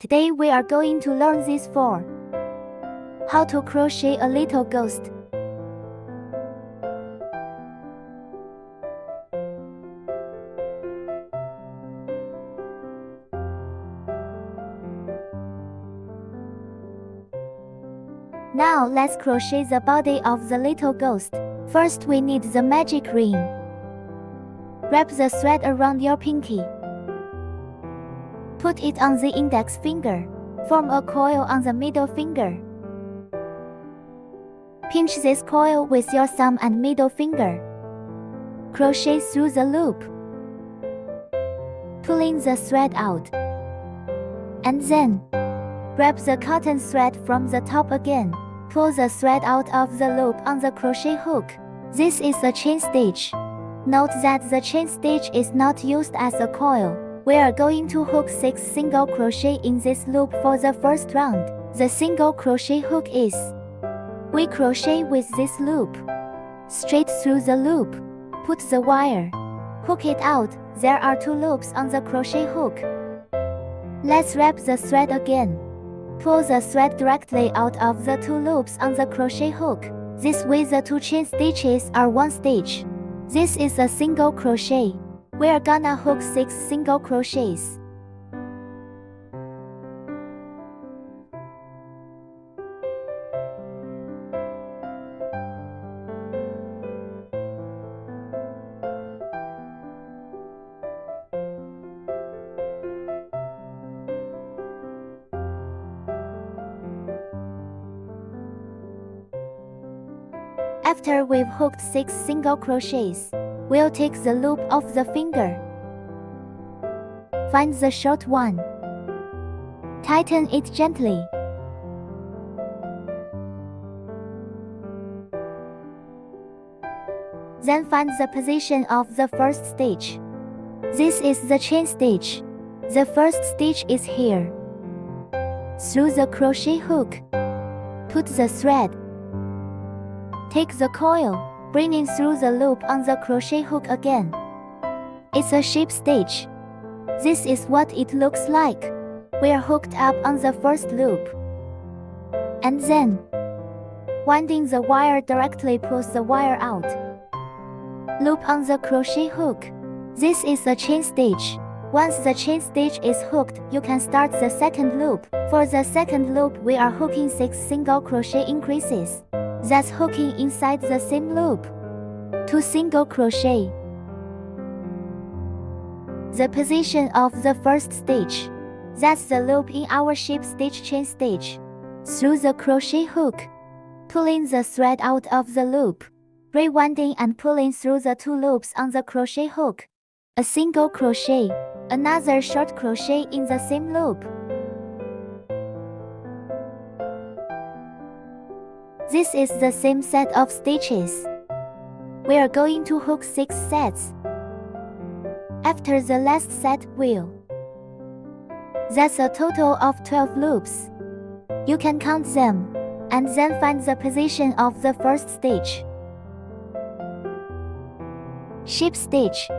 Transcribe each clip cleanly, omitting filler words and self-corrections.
Today we are going to learn these 4. How to crochet a little ghost. Now let's crochet the body of the little ghost. First we need the magic ring. Wrap the thread around your pinky. Put it on the index finger. Form a coil on the middle finger. Pinch this coil with your thumb and middle finger. Crochet through the loop. Pulling the thread out. And then, wrap the cotton thread from the top again. Pull the thread out of the loop on the crochet hook. This is a chain stitch. Note that the chain stitch is not used as a coil. We are going to hook 6 single crochet in this loop for the first round. The single crochet hook is. We crochet with this loop. Straight through the loop. Put the wire. Hook it out. There are 2 loops on the crochet hook. Let's wrap the thread again. Pull the thread directly out of the 2 loops on the crochet hook. This way the 2 chain stitches are 1 stitch. This is a single crochet. We are gonna hook 6 single crochets. After we've hooked 6 single crochets, we'll take the loop off the finger. Find the short one. Tighten it gently. Then find the position of the first stitch. This is the chain stitch. The first stitch is here. Through the crochet hook, put the thread. Take the coil. Bring it through the loop on the crochet hook again. It's a sheep stitch. This is what it looks like. We are hooked up on the first loop. And then, winding the wire directly pulls the wire out. Loop on the crochet hook. This is a chain stitch. Once the chain stitch is hooked, you can start the second loop. For the second loop, we are hooking 6 single crochet increases. That's hooking inside the same loop. 2 single crochet. The position of the first stitch. That's the loop in our sheep stitch chain stitch. Through the crochet hook. Pulling the thread out of the loop. Rewinding and pulling through the 2 loops on the crochet hook. A single crochet. Another short crochet in the same loop. This is the same set of stitches. We are going to hook 6 sets. After the last set, that's a total of 12 loops. You can count them, and then find the position of the first stitch. Sheep stitch.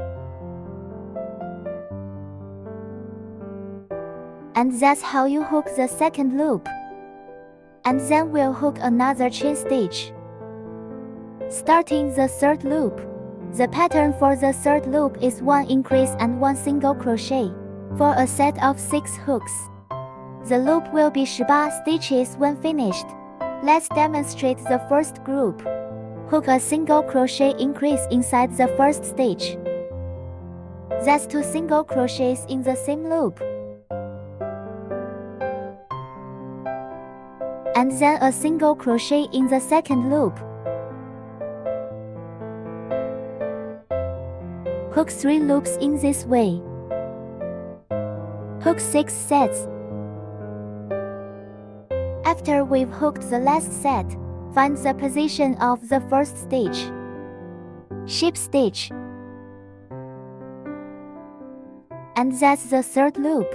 And that's how you hook the second loop. And then we'll hook another chain stitch. Starting the third loop. The pattern for the third loop is 1 increase and 1 single crochet. For a set of 6 hooks. The loop will be 18 stitches when finished. Let's demonstrate the first group. Hook a single crochet increase inside the first stitch. That's 2 single crochets in the same loop. And then a single crochet in the second loop. Hook 3 loops in this way. Hook 6 sets. After we've hooked the last set, find the position of the first stitch. Sheep stitch. And that's the third loop.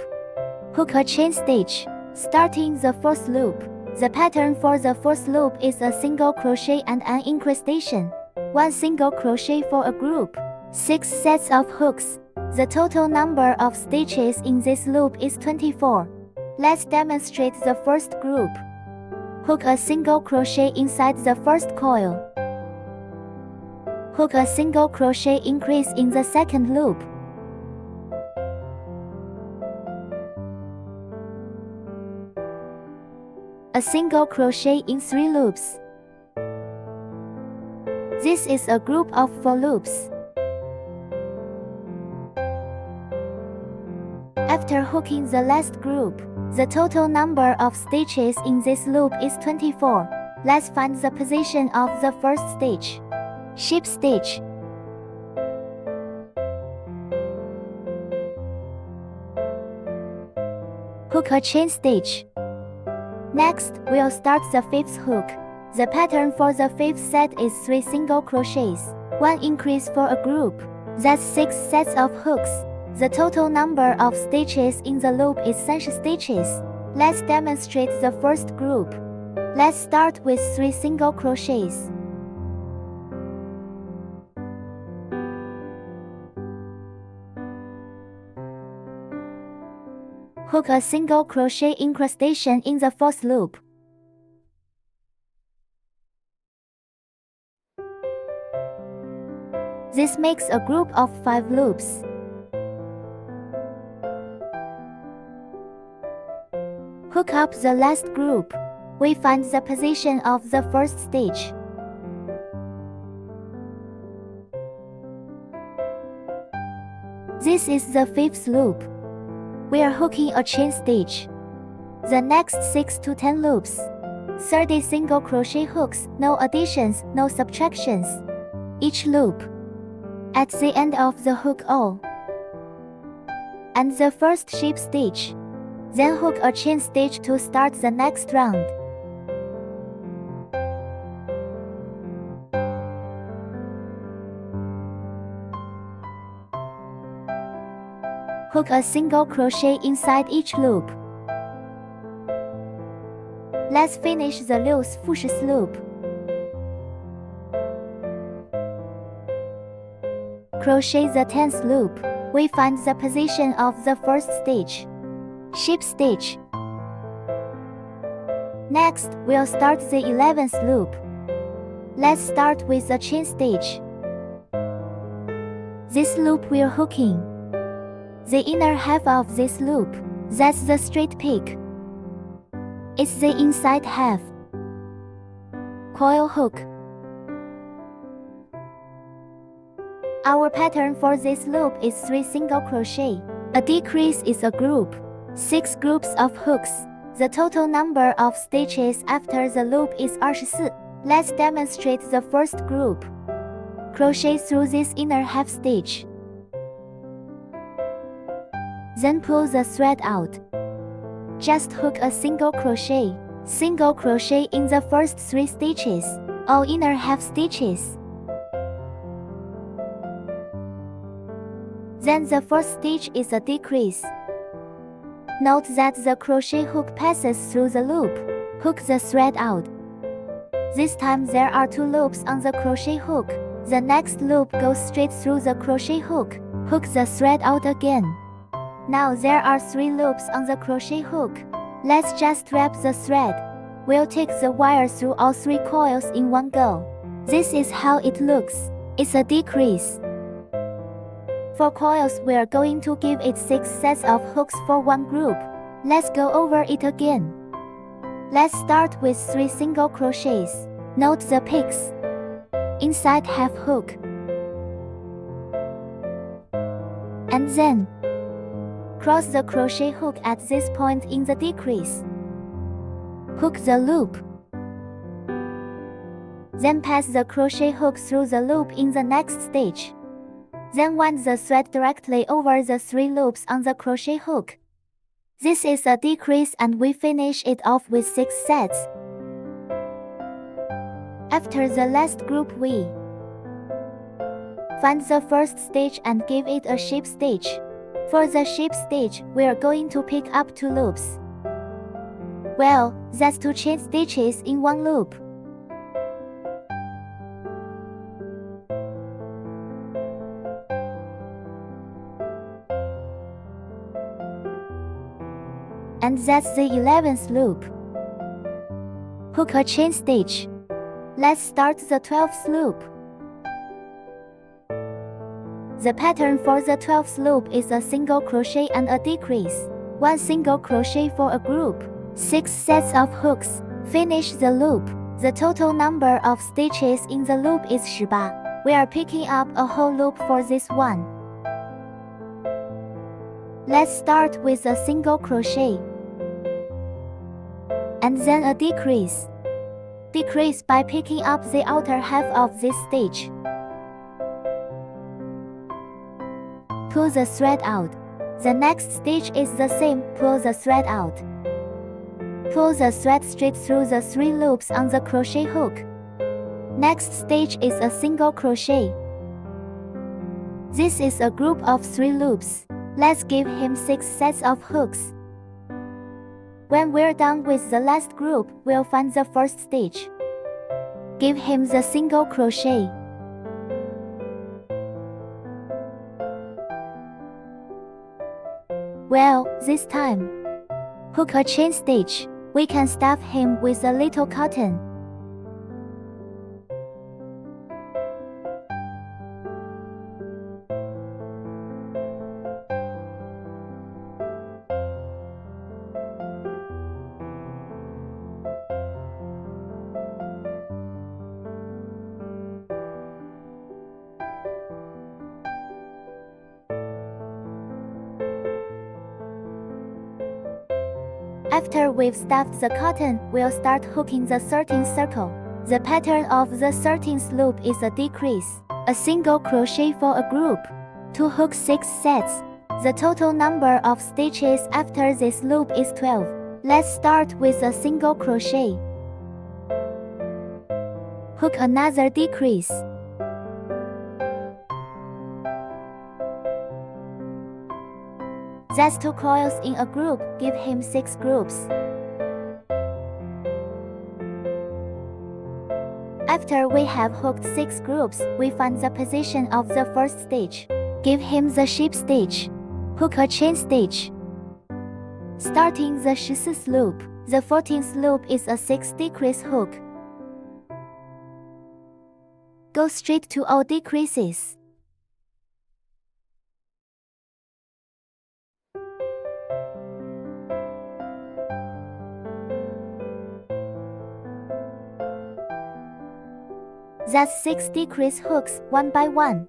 Hook a chain stitch. Starting the fourth loop. The pattern for the fourth loop is a single crochet and an incrustation. 1 single crochet for a group. 6 sets of hooks. The total number of stitches in this loop is 24. Let's demonstrate the first group. Hook a single crochet inside the first coil. Hook a single crochet increase in the second loop. A single crochet in 3 loops. This is a group of 4 loops. After hooking the last group, the total number of stitches in this loop is 24. Let's find the position of the first stitch. Ship stitch. Hook a chain stitch. Next, we'll start the 5th hook. The pattern for the 5th set is 3 single crochets, 1 increase for a group. That's 6 sets of hooks. The total number of stitches in the loop is 30 stitches. Let's demonstrate the first group. Let's start with 3 single crochets. Hook a single crochet incrustation in the 4th loop. This makes a group of 5 loops. Hook up the last group. We find the position of the first stitch. This is the 5th loop. We are hooking a chain stitch. The next 6 to 10 loops. 30 single crochet hooks, no additions, no subtractions. Each loop. At the end of the hook O. And the first ship stitch. Then hook a chain stitch to start the next round. Hook a single crochet inside each loop. Let's finish the 6th复式 loop. Crochet the 10th loop. We find the position of the first stitch. Ship stitch. Next, we'll start the 11th loop. Let's start with a chain stitch. This loop we're hooking. The inner half of this loop, that's the straight peak. It's the inside half. Coil hook. Our pattern for this loop is 3 single crochet. A decrease is a group. 6 groups of hooks. The total number of stitches after the loop is 24. Let's demonstrate the first group. Crochet through this inner half stitch. Then pull the thread out. Just hook a single crochet. Single crochet in the first 3 stitches, all inner half stitches. Then the first stitch is a decrease. Note that the crochet hook passes through the loop. Hook the thread out. This time there are 2 loops on the crochet hook. The next loop goes straight through the crochet hook. Hook the thread out again. Now there are 3 loops on the crochet hook. Let's just wrap the thread. We'll take the wire through all 3 coils in one go. This is how it looks. It's a decrease. For coils, we are going to give it 6 sets of hooks for one group. Let's go over it again. Let's start with 3 single crochets. Note the peaks. Inside half hook. And then cross the crochet hook at this point in the decrease. Hook the loop. Then pass the crochet hook through the loop in the next stitch. Then wind the thread directly over the 3 loops on the crochet hook. This is a decrease and we finish it off with 6 sets. After the last group we find the first stitch and give it a ship stitch. For the ship stitch, we are going to pick up 2 loops. Well, that's 2 chain stitches in one loop. And that's the 11th loop. Hook a chain stitch. Let's start the 12th loop. The pattern for the 12th loop is a single crochet and a decrease. 1 single crochet for a group. 6 sets of hooks. Finish the loop. The total number of stitches in the loop is 18. We are picking up a whole loop for this one. Let's start with a single crochet. And then a decrease. Decrease by picking up the outer half of this stitch. Pull the thread out. The next stitch is the same, pull the thread out. Pull the thread straight through the 3 loops on the crochet hook. Next stage is a single crochet. This is a group of 3 loops. Let's give him 6 sets of hooks. When we're done with the last group, we'll find the first stitch. Give him the single crochet. Well, this time, hook a chain stitch. We can stuff him with a little cotton. After we've stuffed the cotton, we'll start hooking the 13th circle. The pattern of the 13th loop is a decrease, a single crochet for a group. To hook 6 sets. The total number of stitches after this loop is 12. Let's start with a single crochet. Hook another decrease. That's 2 coils in a group, give him 6 groups. After we have hooked 6 groups, we find the position of the first stitch. Give him the sheep stitch. Hook a chain stitch. Starting the 16th loop, the 14th loop is a 6 decrease hook. Go straight to all decreases. That's 6 decrease hooks, one by one.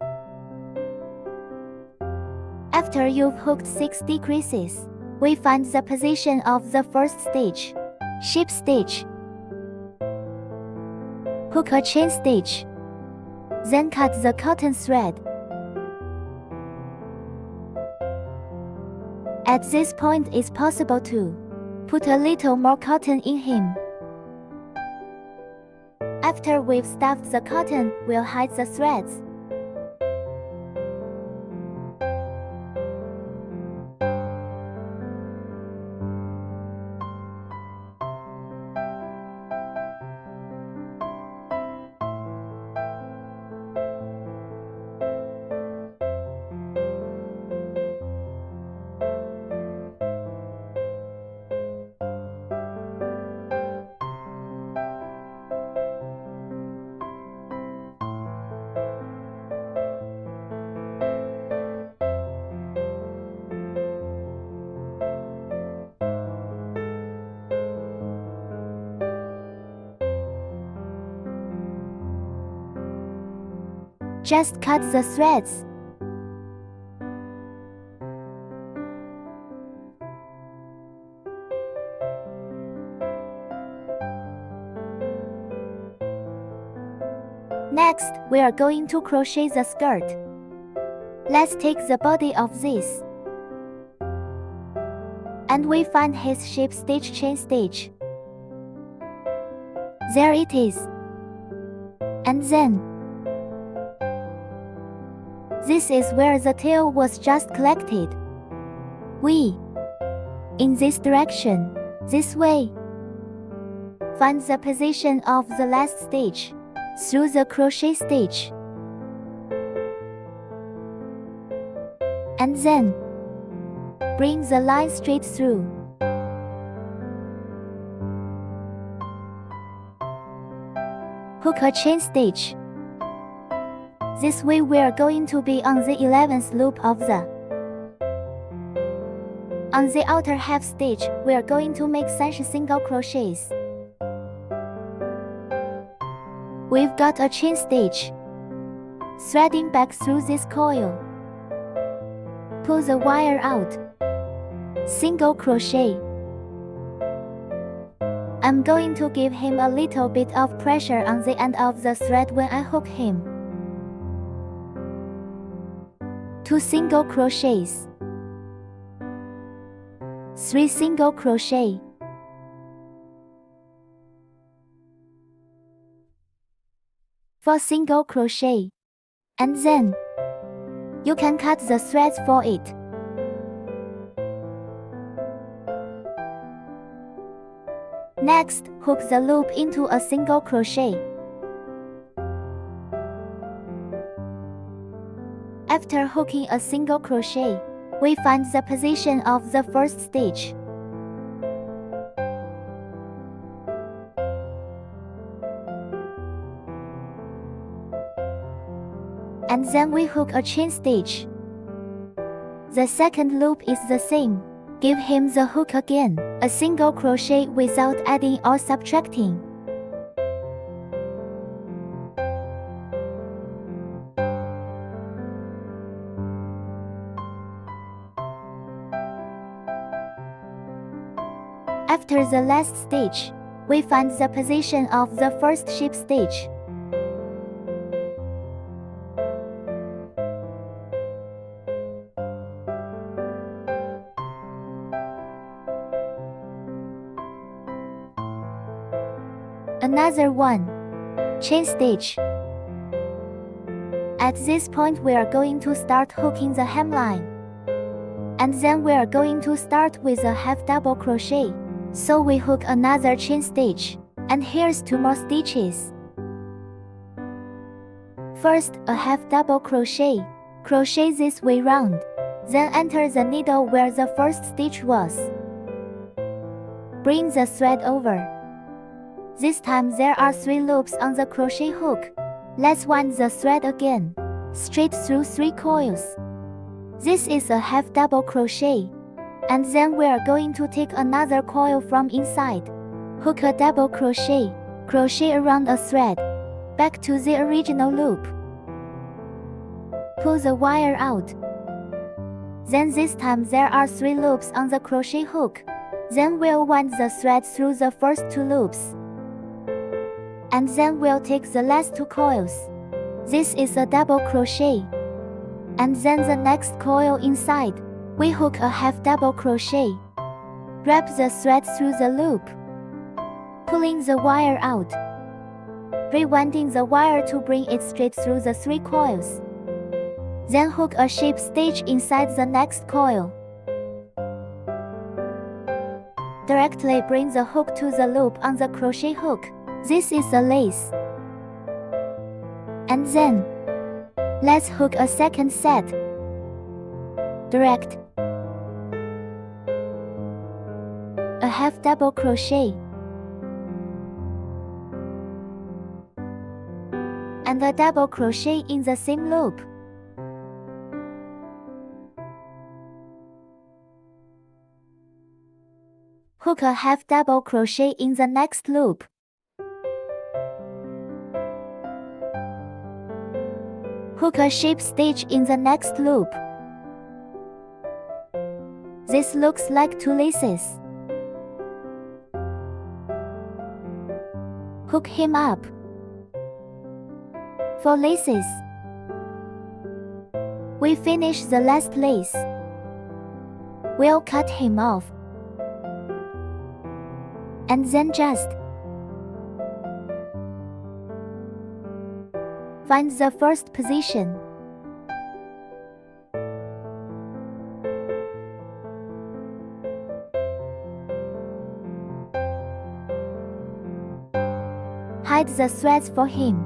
After you've hooked 6 decreases, we find the position of the first stitch. Sheep stitch. Hook a chain stitch. Then cut the cotton thread. At this point it's possible to put a little more cotton in him. After we've stuffed the cotton, we'll hide the threads. Just cut the threads. Next, we are going to crochet the skirt. Let's take the body of this. And we find his sheep stitch chain stitch. There it is. And then, this is where the tail was just collected. In this direction, this way. Find the position of the last stitch, through the crochet stitch. And then, bring the line straight through. Hook a chain stitch. This way we are going to be on the 11th loop of the. On the outer half stitch, we are going to make 30 single crochets. We've got a chain stitch. Threading back through this coil. Pull the wire out. Single crochet. I'm going to give him a little bit of pressure on the end of the thread when I hook him. 2 single crochets. 3 single crochet. 4 single crochet. And then you can cut the threads for it. Next, hook the loop into a single crochet. After hooking a single crochet, we find the position of the first stitch. And then we hook a chain stitch. The second loop is the same. Give him the hook again, a single crochet without adding or subtracting. After the last stitch, we find the position of the first sheep stitch. Another one. Chain stitch. At this point we are going to start hooking the hemline. And then we are going to start with a half double crochet. So we hook another chain stitch. And here's 2 more stitches. First, a half double crochet. Crochet this way round. Then enter the needle where the first stitch was. Bring the thread over. This time there are 3 loops on the crochet hook. Let's wind the thread again. Straight through 3 coils. This is a half double crochet. And then we are going to take another coil from inside. Hook a double crochet. Crochet around a thread. Back to the original loop. Pull the wire out. Then this time there are 3 loops on the crochet hook. Then we'll wind the thread through the first 2 loops. And then we'll take the last 2 coils. This is a double crochet. And then the next coil inside, we hook a half double crochet. Wrap the thread through the loop. Pulling the wire out. Rewinding the wire to bring it straight through the 3 coils. Then hook a sheep stitch inside the next coil. Directly bring the hook to the loop on the crochet hook. This is a lace. And then, let's hook a second set. Direct. A half double crochet. And a double crochet in the same loop. Hook a half double crochet in the next loop. Hook a sheep stitch in the next loop. This looks like 2 laces. Hook him up. 4 laces. We finish the last lace. We'll cut him off. And then just find the first position. Hide the threads for him.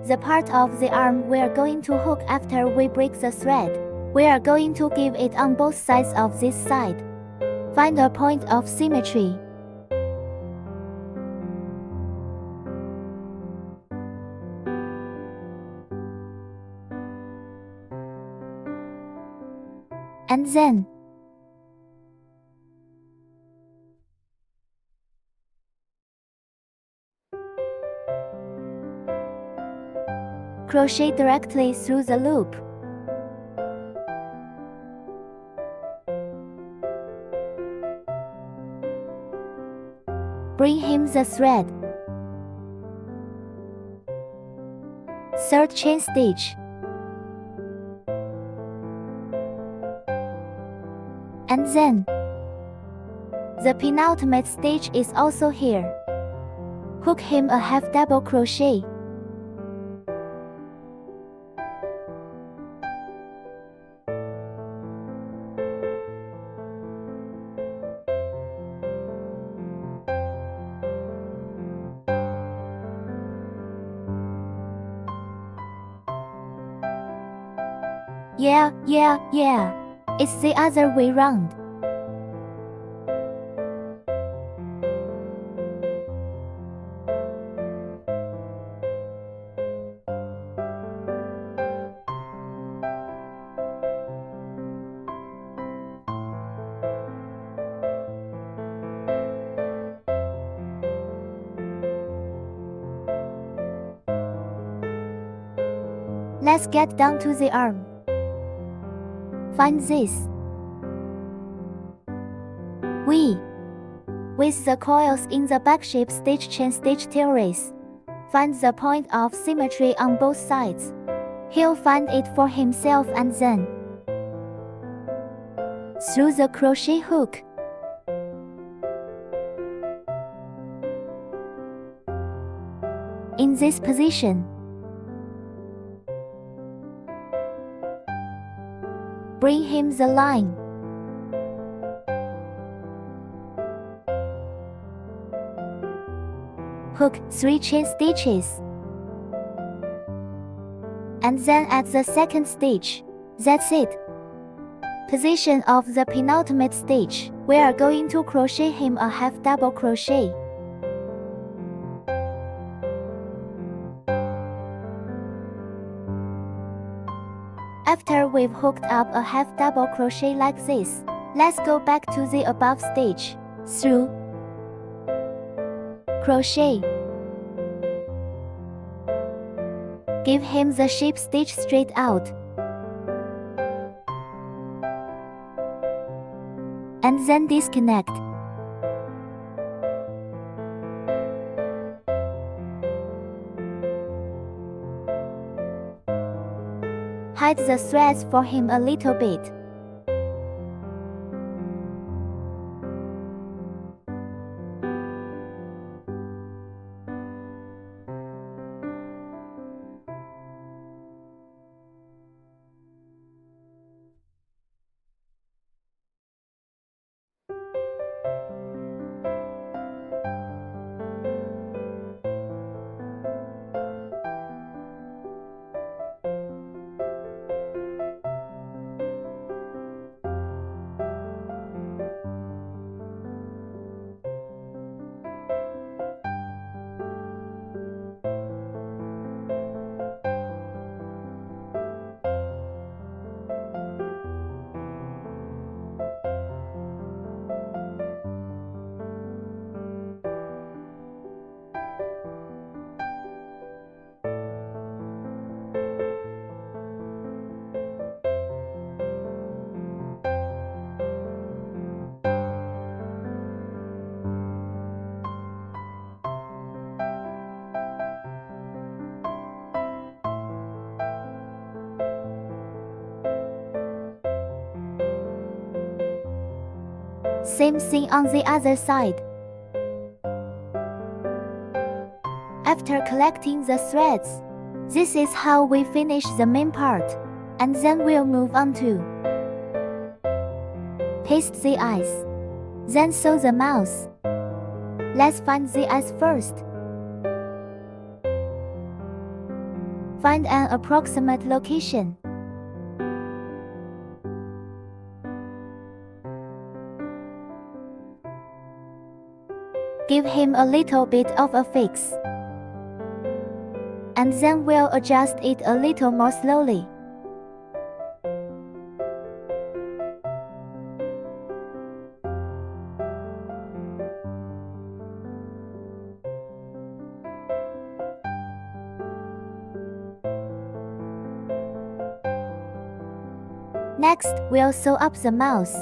The part of the arm we are going to hook after we break the thread, we are going to give it on both sides of this side. Find a point of symmetry. And then crochet directly through the loop. Bring him the thread. Third chain stitch. And then the penultimate stitch is also here. Hook him a half double crochet. Yeah. It's the other way round. Let's get down to the arm. Find this. With the coils in the back shape stitch chain stitch terrace. Find the point of symmetry on both sides. He'll find it for himself and then through the crochet hook. In this position, bring him the line. Hook 3 chain stitches. And then at the second stitch. That's it. Position of the penultimate stitch. We are going to crochet him a half double crochet. After we've hooked up a half double crochet like this, let's go back to the above stage. Through crochet. Give him the shape stitch straight out. And then disconnect. Hide the threads for him a little bit. Same thing on the other side. After collecting the threads, this is how we finish the main part, and then we'll move on to paste the eyes, then sew the mouth. Let's find the eyes first. Find an approximate location. Give him a little bit of a fix. And then we'll adjust it a little more slowly. Next, we'll sew up the mouth.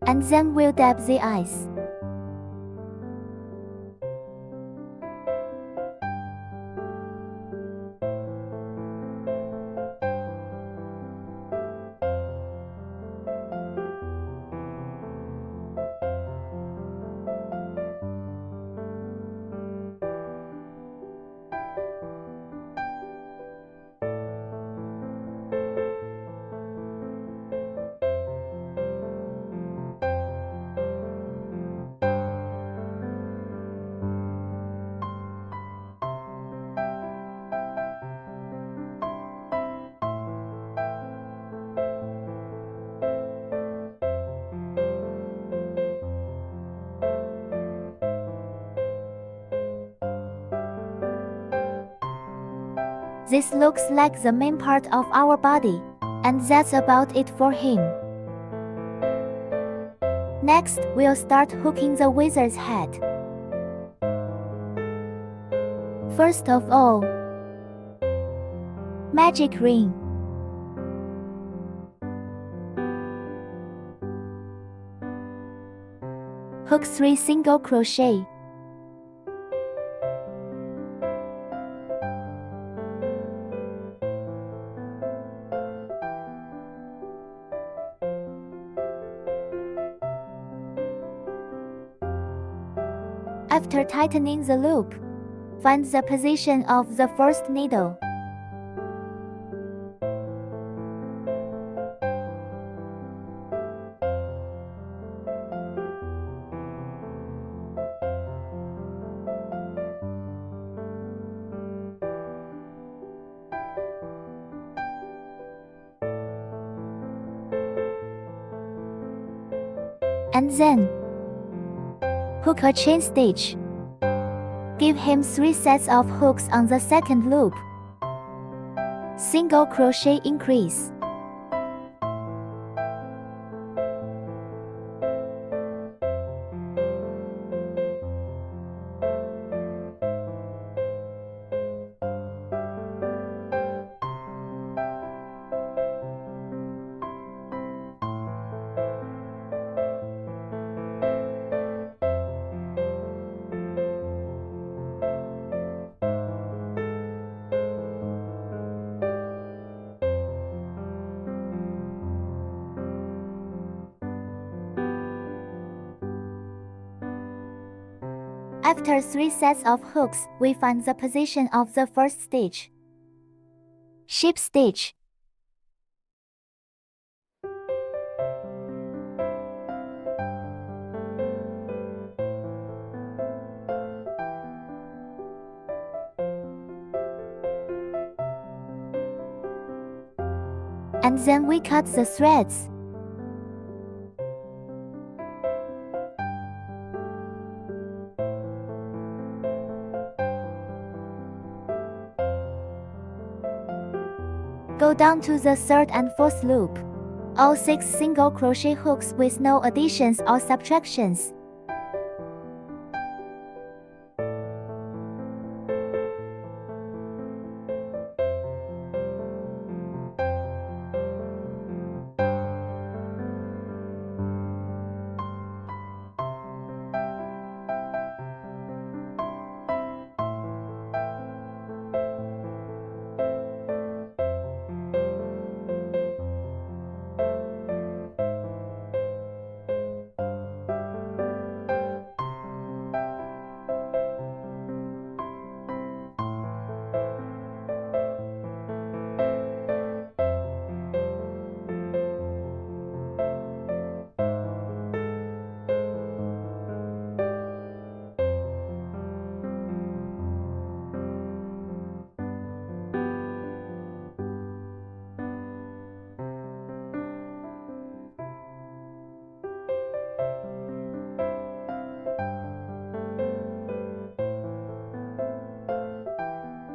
And then we'll dab the eyes. This looks like the main part of our body, and that's about it for him. Next, we'll start hooking the wizard's head. First of all, magic ring. Hook 3 single crochet. After tightening the loop, find the position of the first needle. And then, hook a chain stitch. Give him 3 sets of hooks on the second loop. Single crochet increase. After 3 sets of hooks, we find the position of the first stitch. Ship stitch. and then we cut the threads. Go down to the third and fourth loop. All 6 single crochet hooks with no additions or subtractions.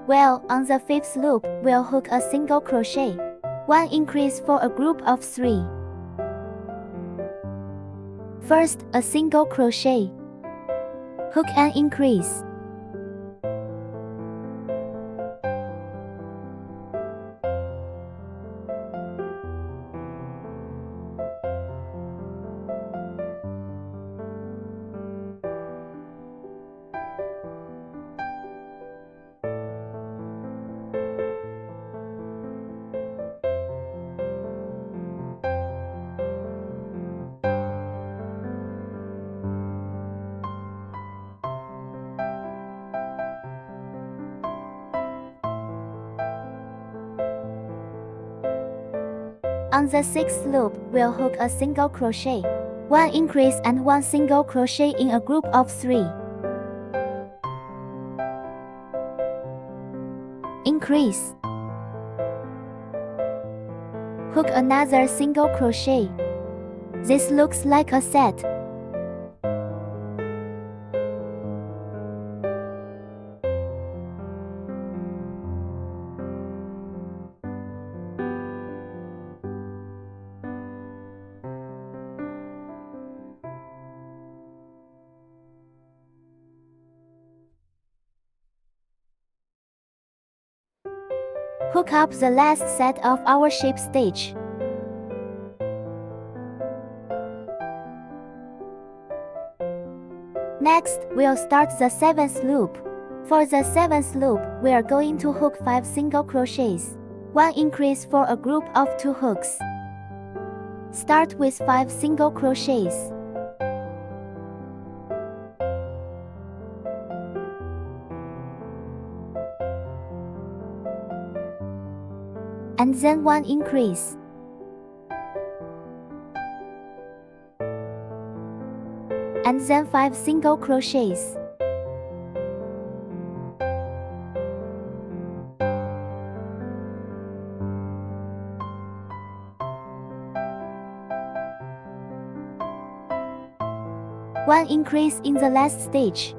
Well, on the 5th loop, we'll hook a single crochet. 1 increase for a group of 3. First, a single crochet. Hook and increase. On the 6th loop, we'll hook a single crochet. 1 increase and 1 single crochet in a group of 3. Increase. Hook another single crochet. This looks like a set. Hook up the last set of our shape stitch. Next, we'll start the 7th loop. For the 7th loop, we are going to hook 5 single crochets. 1 increase for a group of 2 hooks. Start with 5 single crochets. And then 1 increase. And then 5 single crochets. One increase in the last stitch.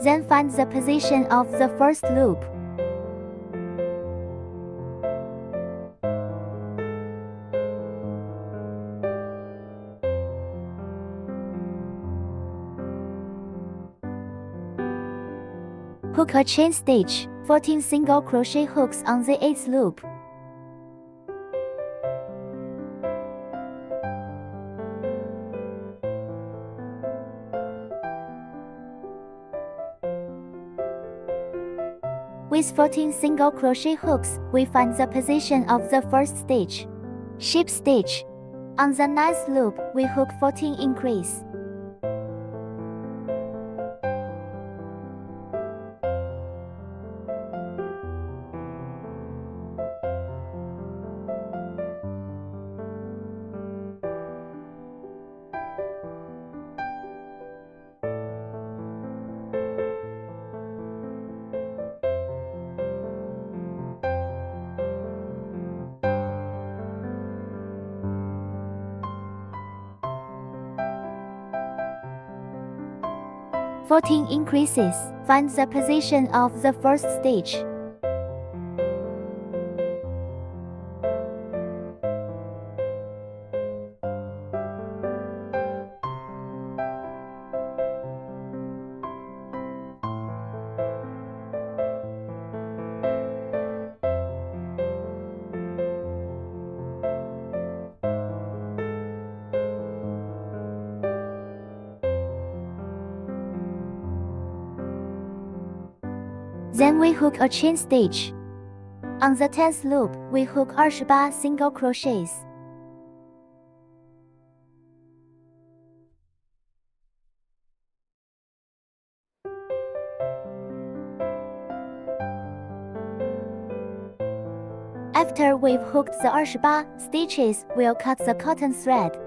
Then find the position of the first loop. Hook a chain stitch, 14 single crochet hooks on the 8th loop. With 14 single crochet hooks, we find the position of the first stitch. Ship stitch. On the 9th loop, we hook 14 increase. 14 increases. Find the position of the first stitch. Then we hook a chain stitch. On the 10th loop, we hook 28 single crochets. After we've hooked the 28 stitches, we'll cut the cotton thread.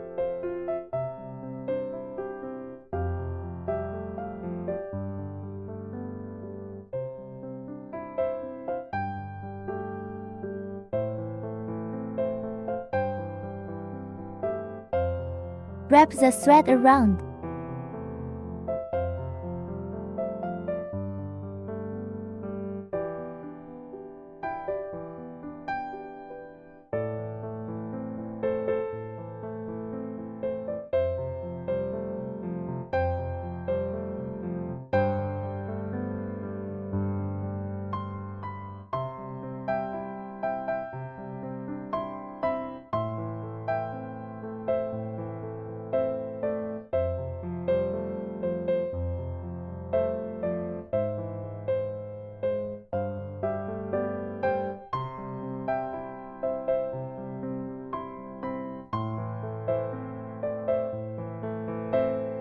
Wrap the thread around.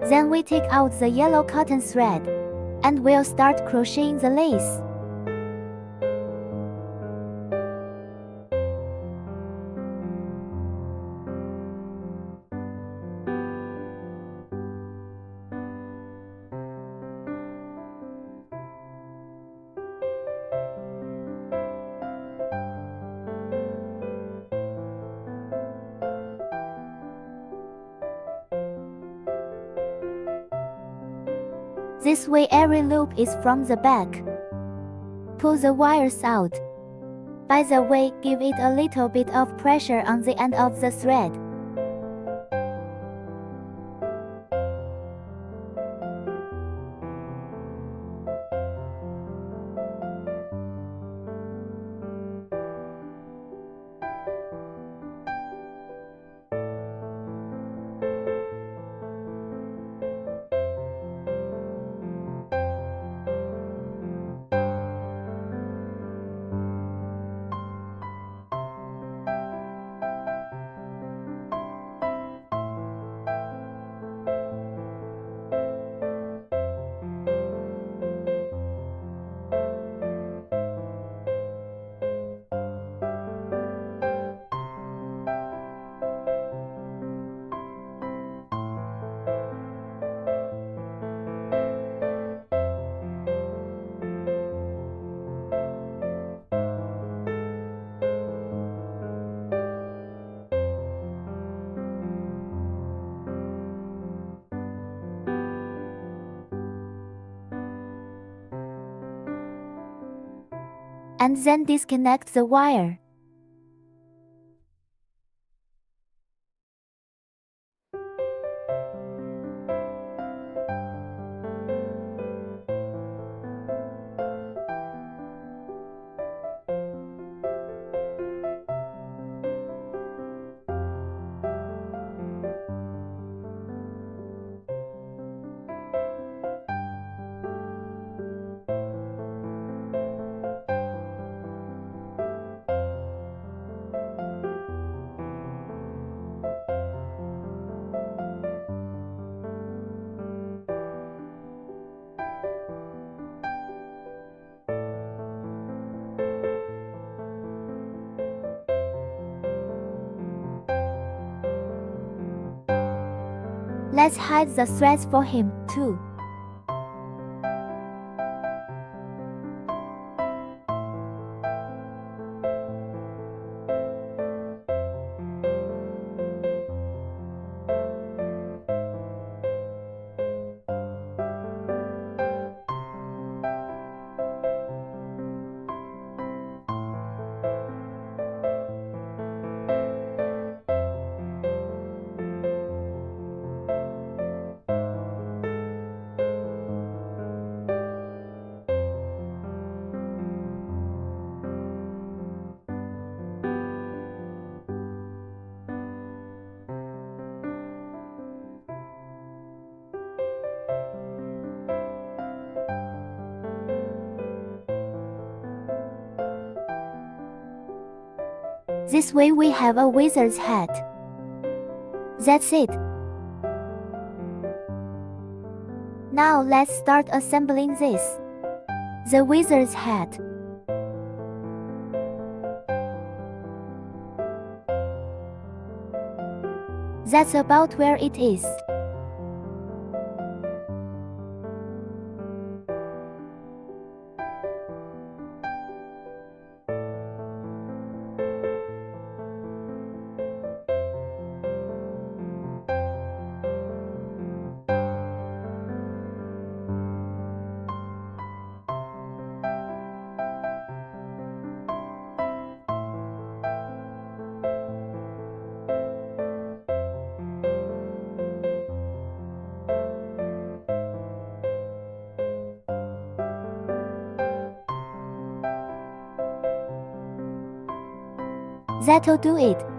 Then we take out the yellow cotton thread, and we'll start crocheting the lace. This way every loop is from the back. Pull the wires out. By the way, give it a little bit of pressure on the end of the thread. And then disconnect the wire. Let's hide the threads for him, too. This way we have a wizard's hat. That's it. Now let's start assembling this. The wizard's hat. That's about where it is. That'll do it.